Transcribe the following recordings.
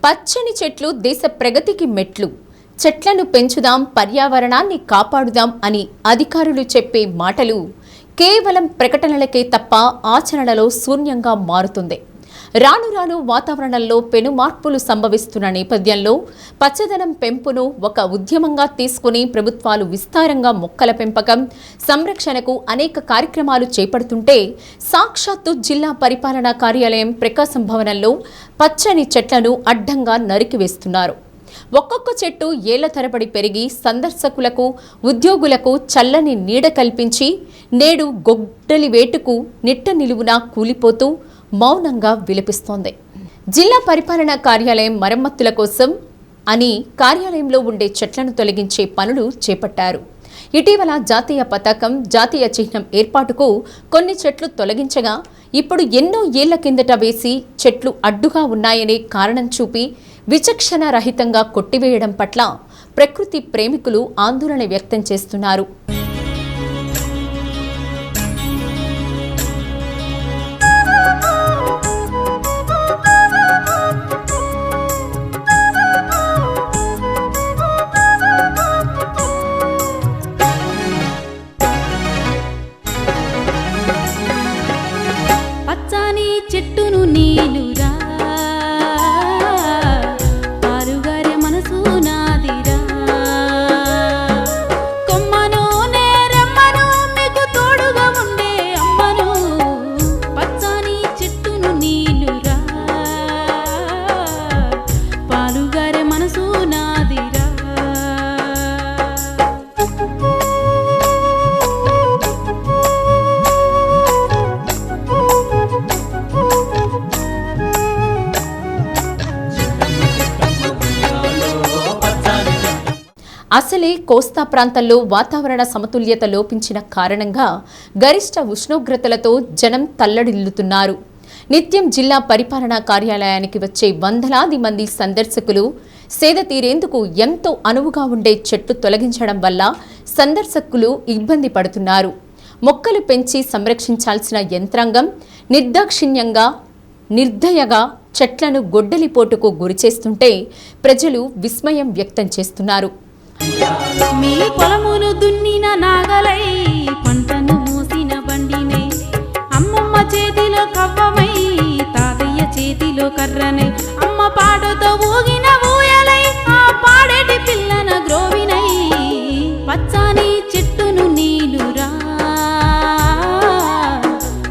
పచ్చని చెట్లు దేశ ప్రగతికి మెట్లు. చెట్లను పెంచుదాం, పర్యావరణాన్ని కాపాడుదాం అని అధికారులు చెప్పే మాటలు కేవలం ప్రకటనలకే తప్ప ఆచరణలో శూన్యంగా మారుతుంది. రాను రాను వాతావరణంలో పెను మార్పులు సంభవిస్తున్న నేపథ్యంలో పచ్చదనం పెంపును ఒక ఉద్యమంగా తీసుకుని ప్రభుత్వాలు విస్తారంగా మొక్కల పెంపకం, సంరక్షణకు అనేక కార్యక్రమాలు చేపడుతుంటే సాక్షాత్తు జిల్లా పరిపాలనా కార్యాలయం ప్రకాశం భవనంలో పచ్చని చెట్లను అడ్డంగా నరికివేస్తున్నారు. ఒక్కొక్క చెట్టు ఏళ్ల తరబడి పెరిగి సందర్శకులకు, ఉద్యోగులకు చల్లని నీడ కల్పించి నేడు గొడ్డలి వేటుకు నిట్ట నిలువునా కూలిపోతూ మౌనంగా విలపిస్తోంది. జిల్లా పరిపాలనా కార్యాలయం మరమ్మతుల కోసం అని కార్యాలయంలో ఉండే చెట్లను తొలగించే పనులు చేపట్టారు. ఇటీవల జాతీయ పతాకం, జాతీయ చిహ్నం ఏర్పాటుకు కొన్ని చెట్లు తొలగించగా ఇప్పుడు ఎన్నో ఏళ్ల కిందట వేసి చెట్లు అడ్డుగా ఉన్నాయనే కారణం చూపి విచక్షణ రహితంగా కొట్టివేయడం పట్ల ప్రకృతి ప్రేమికులు ఆందోళన వ్యక్తం చేస్తున్నారు. పచ్చని చెట్టును నీలురా, పారుగారే మనసు నాదిరా, కొమ్మను నేరెమ్మను మీకు తోడుగా ఉండే అమ్మను. పచ్చని చెట్టును నీలురా, పాలుగారే మనసు నాదిరా. అసలే కోస్తా ప్రాంతాల్లో వాతావరణ సమతుల్యత లోపించిన కారణంగా గరిష్ట ఉష్ణోగ్రతలతో జనం తల్లడిల్లుతున్నారు. నిత్యం జిల్లా పరిపాలనా కార్యాలయానికి వచ్చే వందలాది మంది సందర్శకులు సేద తీరేందుకు ఎంతో అనువుగా ఉండే చెట్లు తొలగించడం వల్ల సందర్శకులు ఇబ్బంది పడుతున్నారు. మొక్కలు పెంచి సంరక్షించాల్సిన యంత్రాంగం నిర్దాక్షిణ్యంగా, నిర్దయగా చెట్లను గొడ్డలిపోటుకు గురిచేస్తుంటే ప్రజలు విస్మయం వ్యక్తం చేస్తున్నారు. మీ పొలమును దున్నిన నాగలై, పంటను మోసిన బండినై, అమ్మమ్మ చేతిలో కవ్వమై, తాతయ్య చేతిలో కర్రనై, అమ్మ పాటతో ఊగిన ఊయలై, ఆ పాడేటి పిల్లన గ్రోవినై. పచ్చని చెట్టును నీలురా,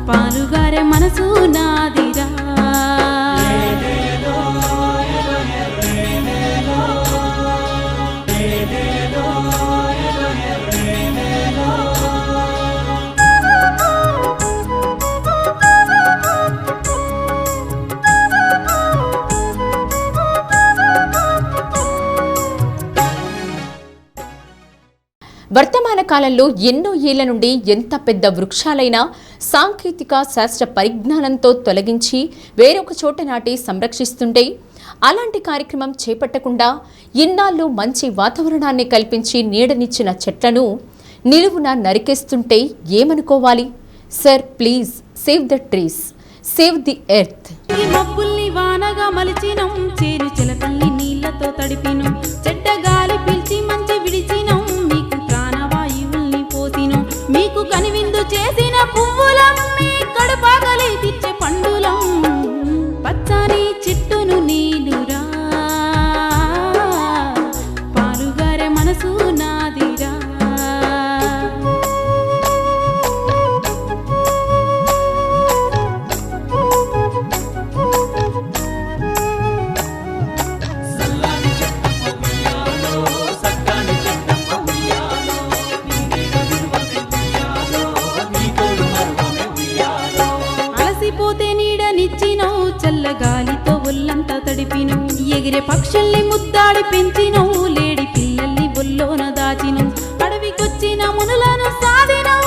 పాలుగారే మనసు నాదిరా. వర్తమాన కాలంలో ఎన్నో ఏళ్ల నుండి ఎంత పెద్ద వృక్షాలైనా సాంకేతిక శాస్త్ర పరిజ్ఞానంతో తొలగించి వేరొక చోట నాటి సంరక్షిస్తుంటే, అలాంటి కార్యక్రమం చేపట్టకుండా ఇన్నాళ్ళు మంచి వాతావరణాన్ని కల్పించి నీడనిచ్చిన చెట్లను నిలువున నరికేస్తుంటే ఏమనుకోవాలి? Sir, please save the trees, save the earth. మబ్బుల్ని వానగా మలిచినం, చేరు చిలకల్ని నీళ్లతో తడిపినం, చెడ్డ గాలి పీల్చి మంచి విడిచినం, మీకు ప్రాణవాయువుల్ని పోసినం, మీకు కనివిందు చేసిన పువ్వులం, మీ కడుపాగలి తెచ్చే పండులం. పచ్చని చెట్టును నీలురా, పాలుగారే మనసు నాదిరా. అలసిపోతే నీడనిచ్చినవు, చల్లగాలితో ఒళ్ళంతా తడిపినవు, ఎగిరే పక్షుల్ని ముద్దాడి పెంచినవు, లేడి పిల్లల్ని ఒల్లోన దాచినవు, అడవికొచ్చిన మునులను సాధినవు,